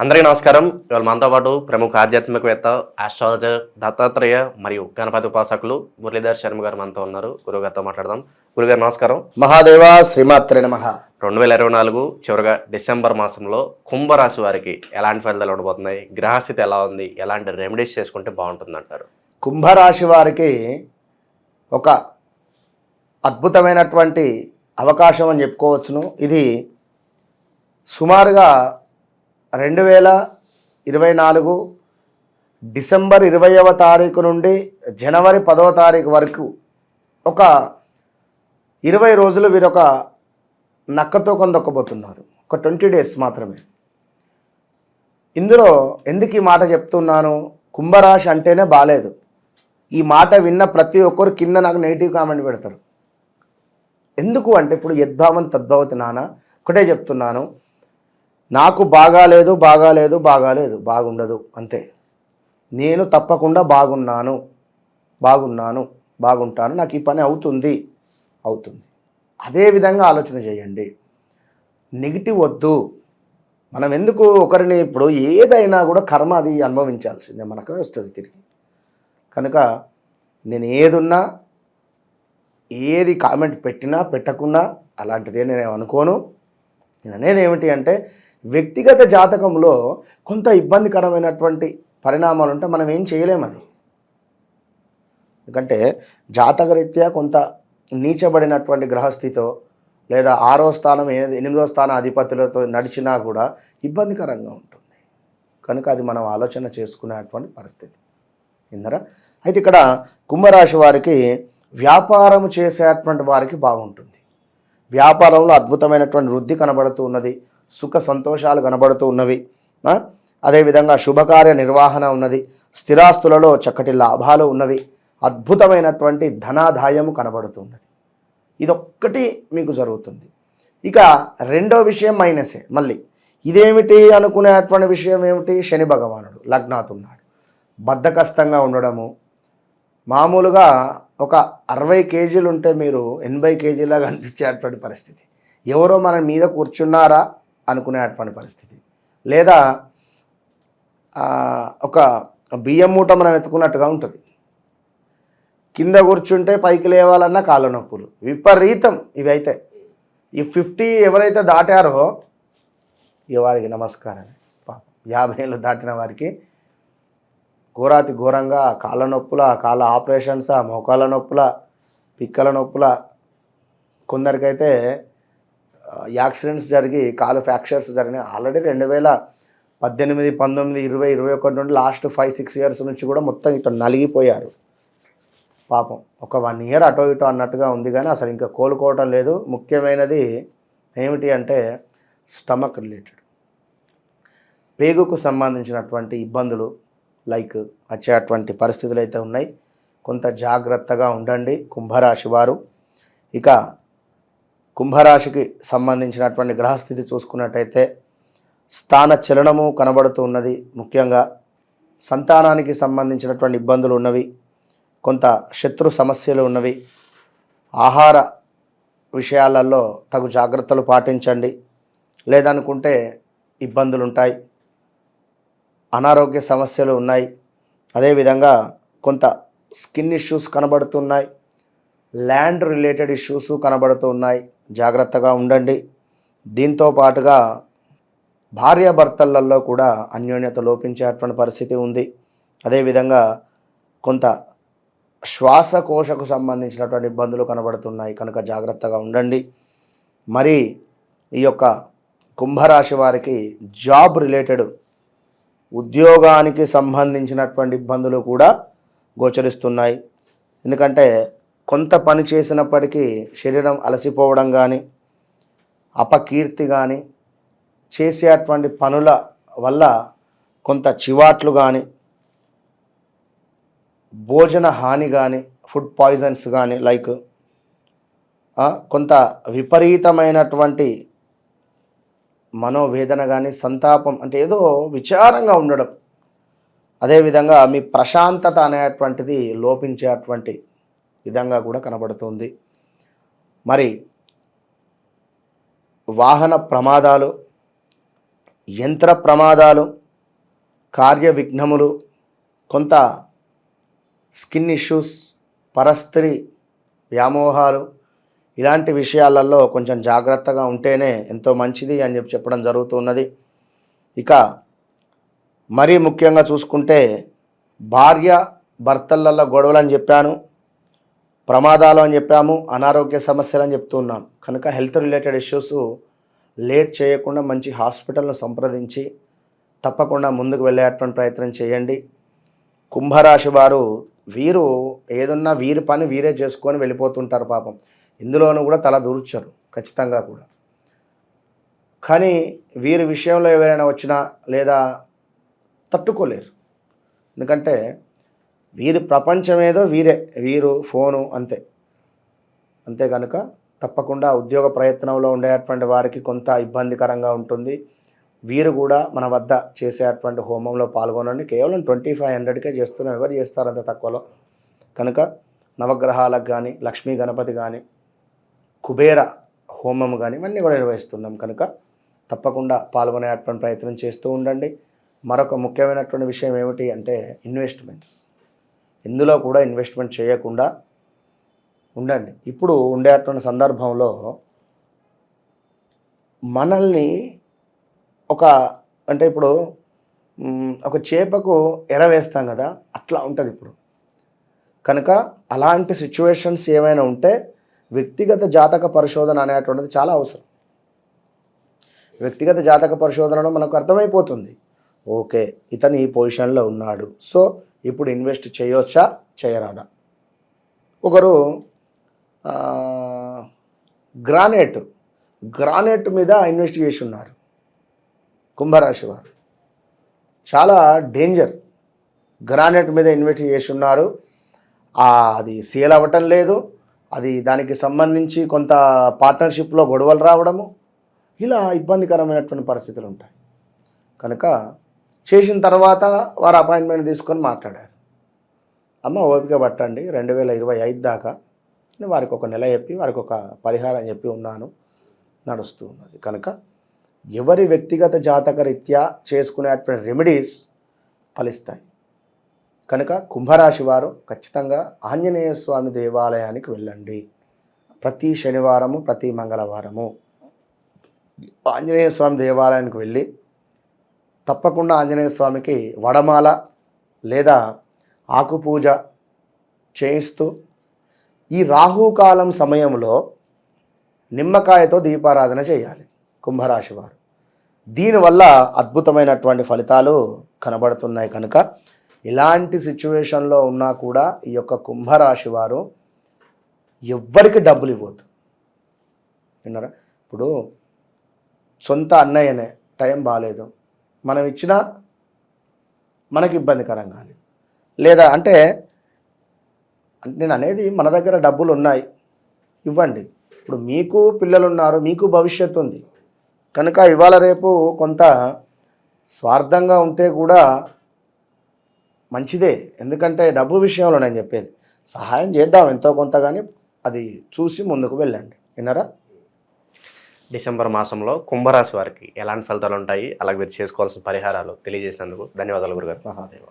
అందరికీ నమస్కారం. ఇవాళ మనతో పాటు ప్రముఖ ఆధ్యాత్మికవేత్త, ఆస్ట్రాలజర్ దత్తాత్రేయ మరియు గణపతి ఉపాసకులు మురళీధర్ శర్మ గారు మనతో ఉన్నారు. గురుగారితో మాట్లాడదాం. గురుగారు నమస్కారం. మహాదేవ శ్రీమాత్రే నమః. 2024 చివరిగా డిసెంబర్ మాసంలో కుంభరాశి వారికి ఎలాంటి ఫలితాలు ఉండబోతున్నాయి? గ్రహస్థితి ఎలా ఉంది? ఎలాంటి రెమెడీస్ చేసుకుంటే బాగుంటుంది అంటారు? కుంభరాశి వారికి ఒక అద్భుతమైనటువంటి అవకాశం అని చెప్పుకోవచ్చును. ఇది సుమారుగా 2024 డిసెంబర్ 20వ తారీఖు నుండి జనవరి 10వ తారీఖు వరకు ఒక 20 రోజులు వీరొక నక్కతో కొందొక్కబోతున్నారు. ఒక 20 డేస్ మాత్రమే. ఇందులో ఎందుకు ఈ మాట చెప్తున్నాను? కుంభరాశి అంటేనే బాలేదు. ఈ మాట విన్న ప్రతి ఒక్కరు కింద నాకు నెగిటివ్ కామెంట్ పెడతారు. ఎందుకు అంటే ఇప్పుడు యద్భావం తద్భవతి నాన్న. ఒకటే చెప్తున్నాను, నాకు బాగాలేదు బాగుండదు అంతే. నేను తప్పకుండా బాగుంటాను, నాకు ఈ పని అవుతుంది. అదే విధంగా ఆలోచన చేయండి. నెగిటివ్ వద్దు. మనం ఎందుకు ఒకరిని ఇప్పుడు ఏదైనా కూడా కర్మ అది అనుభవించాల్సిందే, మనకు వస్తుంది తిరిగి. కనుక నేను ఏదున్నా ఏది కామెంట్ పెట్టినా పెట్టకున్నా అలాంటిదే నేను అనుకోను. నేను అనేది ఏమిటి అంటే వ్యక్తిగత జాతకంలో కొంత ఇబ్బందికరమైనటువంటి పరిణామాలు ఉంటే మనం ఏం చేయలేము. అది ఎందుకంటే జాతకరీత్యా కొంత నీచబడినటువంటి గ్రహస్థితితో లేదా 6వ స్థానం 8వ స్థానం అధిపతులతో నడిచినా కూడా ఇబ్బందికరంగా ఉంటుంది. కనుక అది మనం ఆలోచన చేసుకునేటువంటి పరిస్థితి. విన్నారా? అయితే ఇక్కడ కుంభరాశి వారికి వ్యాపారం చేసేటువంటి వారికి బాగుంటుంది. వ్యాపారంలో అద్భుతమైనటువంటి వృద్ధి కనబడుతూ ఉన్నది. సుఖ సంతోషాలు కనబడుతూ ఉన్నవి. అదేవిధంగా శుభకార్య నిర్వహణ ఉన్నది. స్థిరాస్తులలో చక్కటి లాభాలు ఉన్నవి. అద్భుతమైనటువంటి ధనాదాయము కనబడుతూ ఉన్నది. ఇదొక్కటి మీకు జరుగుతుంది. ఇక రెండో విషయం మైనసే. మళ్ళీ ఇదేమిటి అనుకునేటువంటి విషయం ఏమిటి? శని భగవానుడు లగ్నాతున్నాడు. బద్ధకస్తంగా ఉండడము. మామూలుగా ఒక 60 కేజీలు ఉంటే మీరు 80 కేజీలాగా అనిపించేటువంటి పరిస్థితి. ఎవరో మన మీద కూర్చున్నారా అనుకునేటువంటి పరిస్థితి. లేదా ఒక బియ్యం మూట మనం ఎత్తుకున్నట్టుగా ఉంటుంది. కింద కూర్చుంటే పైకి లేవాలన్నా కాళ్ళ నొప్పులు విపరీతం. ఇవి అయితే ఈ 50 ఎవరైతే దాటారో వారికి నమస్కారం. పాపం 50 ఏళ్ళు దాటిన వారికి ఘోరాతి ఘోరంగా కాళ్ళ నొప్పుల, కాళ్ళ ఆపరేషన్సా, మోకాళ్ళ నొప్పుల, పిక్కల నొప్పుల, కొందరికైతే యాక్సిడెంట్స్ జరిగి కాలు ఫ్రాక్చర్స్ జరిగినాయి. ఆల్రెడీ 2018, 19, 20, 21 నుండి లాస్ట్ 5-6 ఇయర్స్ నుంచి కూడా మొత్తం ఇట్లా నలిగిపోయారు. పాపం ఒక 1 ఇయర్ అటో ఇటో అన్నట్టుగా ఉంది, కానీ అసలు ఇంకా కోలుకోవటం లేదు. ముఖ్యమైనది ఏమిటి అంటే స్టమక్ రిలేటెడ్, పేగుకు సంబంధించినటువంటి ఇబ్బందులు వచ్చేటువంటి పరిస్థితులు అయితే ఉన్నాయి. కొంత జాగ్రత్తగా ఉండండి కుంభరాశి వారు. ఇక కుంభరాశికి సంబంధించినటువంటి గ్రహస్థితి చూసుకున్నట్టయితే స్థాన చలనము కనబడుతూ ఉన్నది. ముఖ్యంగా సంతానానికి సంబంధించినటువంటి ఇబ్బందులు ఉన్నవి. కొంత శత్రు సమస్యలు ఉన్నవి. ఆహార విషయాలలో తగు జాగ్రత్తలు పాటించండి. లేదనుకుంటే ఇబ్బందులు ఉంటాయి. అనారోగ్య సమస్యలు ఉన్నాయి. అదేవిధంగా కొంత స్కిన్ ఇష్యూస్ కనబడుతున్నాయి. ల్యాండ్ రిలేటెడ్ ఇష్యూస్ కనబడుతూ ఉన్నాయి. జాగ్రత్తగా ఉండండి. దీంతో పాటుగా భార్యాభర్తలలో కూడా అన్యోన్యత లోపించేటువంటి పరిస్థితి ఉంది. అదేవిధంగా కొంత శ్వాసకోశకు సంబంధించినటువంటి ఇబ్బందులు కనబడుతున్నాయి. కనుక జాగ్రత్తగా ఉండండి. మరి ఈ యొక్క కుంభరాశి వారికి జాబ్ రిలేటెడ్ ఉద్యోగానికి సంబంధించినటువంటి ఇబ్బందులు కూడా గోచరిస్తున్నాయి. ఎందుకంటే కొంత పని చేసినప్పటికీ శరీరం అలసిపోవడం కానీ, అపకీర్తి కానీ, చేసేటువంటి పనుల వల్ల కొంత చివాట్లు కానీ, భోజన హాని కానీ, ఫుడ్ పాయిజన్స్ కానీ, కొంత విపరీతమైనటువంటి మనోవేదన కానీ, సంతాపం అంటే ఏదో విచారంగా ఉండడం, అదేవిధంగా మీ ప్రశాంతత అనేటువంటిది లోపించేటువంటి విధంగా కూడా కనబడుతుంది. మరి వాహన ప్రమాదాలు, యంత్ర ప్రమాదాలు, కార్య విఘ్నములు, కొంత స్కిన్ ఇష్యూస్, పరస్త్రీ వ్యామోహాలు, ఇలాంటి విషయాలలో కొంచెం జాగ్రత్తగా ఉంటేనే ఎంతో మంచిది అని చెప్పడం జరుగుతున్నది. ఇక మరీ ముఖ్యంగా చూసుకుంటే భార్య భర్తలలో గొడవలు అని చెప్పాను, ప్రమాదాలు అని చెప్పాము, అనారోగ్య సమస్యలు అని చెప్తున్నాం. కనుక హెల్త్ రిలేటెడ్ ఇష్యూస్ లేట్ చేయకుండా మంచి హాస్పిటల్ను సంప్రదించి తప్పకుండా ముందుకు వెళ్ళేటువంటి ప్రయత్నం చేయండి. కుంభరాశి వారు వీరు ఏదున్నా వీరి పని వీరే చేసుకొని వెళ్ళిపోతుంటారు పాపం. ఇందులోనూ కూడా తల దూర్చరు ఖచ్చితంగా కూడా. కానీ వీరి విషయంలో ఎవరైనా వచ్చినా లేదా తట్టుకోలేరు. ఎందుకంటే వీరి ప్రపంచం ఏదో వీరు ఫోను అంతే కనుక తప్పకుండా ఉద్యోగ ప్రయత్నంలో ఉండేటువంటి వారికి కొంత ఇబ్బందికరంగా ఉంటుంది. వీరు కూడా మన వద్ద చేసేటువంటి హోమంలో పాల్గొనండి. కేవలం 2500కే చేస్తున్నాం, ఎవరు చేస్తారు అంత తక్కువలో. కనుక నవగ్రహాలకు కానీ, లక్ష్మీ గణపతి కానీ, కుబేర హోమం కానీ ఇవన్నీ కూడా నిర్వహిస్తున్నాం. కనుక తప్పకుండా పాల్గొనేటువంటి ప్రయత్నం చేస్తూ ఉండండి. మరొక ముఖ్యమైనటువంటి విషయం ఏమిటి అంటే ఇన్వెస్ట్మెంట్స్. ఇందులో కూడా ఇన్వెస్ట్మెంట్ చేయకుండా ఉండండి. ఇప్పుడు ఉండేటువంటి సందర్భంలో మనల్ని ఇప్పుడు ఒక చేపకు ఎర వేస్తాం కదా, అట్లా ఉంటుంది ఇప్పుడు. కనుక అలాంటి సిచ్యువేషన్స్ ఏమైనా ఉంటే వ్యక్తిగత జాతక పరిశోధన అనేటువంటిది చాలా అవసరం. వ్యక్తిగత జాతక పరిశోధనలో మనకు అర్థమైపోతుంది, ఓకే ఇతను ఈ పొజిషన్లో ఉన్నాడు, సో ఇప్పుడు ఇన్వెస్ట్ చేయొచ్చా చేయరాదా. ఒకరు గ్రానైట్ మీద ఇన్వెస్ట్ చేసి ఉన్నారు కుంభరాశి వారు. చాలా డేంజర్. గ్రానైట్ మీద ఇన్వెస్ట్ చేసి ఉన్నారు, అది సేల్ అవ్వటం లేదు, అది దానికి సంబంధించి కొంత పార్ట్నర్షిప్లో గొడవలు రావడము, ఇలా ఇబ్బందికరమైనటువంటి పరిస్థితులు ఉంటాయి. కనుక చేసిన తర్వాత వారు అపాయింట్మెంట్ తీసుకొని మాట్లాడారు. అమ్మ ఓపిక పట్టండి, 2025 దాకా వారికి ఒక నెల చెప్పి వారికి ఒక పరిహారం చెప్పి ఉన్నాను, నడుస్తూ ఉన్నది. కనుక ఎవరి వ్యక్తిగత జాతక రీత్యా చేసుకునేటువంటి రెమెడీస్ ఫలిస్తాయి. కనుక కుంభరాశి వారు ఖచ్చితంగా ఆంజనేయ స్వామి దేవాలయానికి వెళ్ళండి. ప్రతి శనివారము, ప్రతి మంగళవారము ఆంజనేయ స్వామి దేవాలయానికి వెళ్ళి తప్పకుండా ఆంజనేయ స్వామికి వడమాల లేదా ఆకుపూజ చేయిస్తూ ఈ రాహుకాలం సమయంలో నిమ్మకాయతో దీపారాధన చేయాలి కుంభరాశి వారు. దీనివల్ల అద్భుతమైనటువంటి ఫలితాలు కనబడుతున్నాయి. కనుక ఇలాంటి సిచ్యువేషన్లో ఉన్నా కూడా ఈ యొక్క కుంభరాశి వారు ఎవ్వరికి డబ్బులు ఇవ్వద్దు. విన్నారా? ఇప్పుడు సొంత అన్నయ్యనే టైం బాగాలేదు, మనం ఇచ్చినా మనకి ఇబ్బందికరంగా లేదా అంటే నేను అనేది మన దగ్గర డబ్బులు ఉన్నాయి ఇవ్వండి. ఇప్పుడు మీకు పిల్లలు ఉన్నారు, మీకు భవిష్యత్తు ఉంది. కనుక ఇవాళ రేపు కొంత స్వార్థంగా ఉంటే కూడా మంచిదే. ఎందుకంటే డబ్బు విషయంలో నేను చెప్పేది సహాయం చేద్దాం ఎంతో కొంత, కానీ అది చూసి ముందుకు వెళ్ళండి. విన్నారా? డిసెంబర్ మాసంలో కుంభరాశి వారికి ఎలాంటి ఫలితాలు ఉంటాయి, అలాగే మీరు చేసుకోవాల్సిన పరిహారాలు తెలియజేసినందుకు ధన్యవాదాలు గురుగారు. మహాదేవ.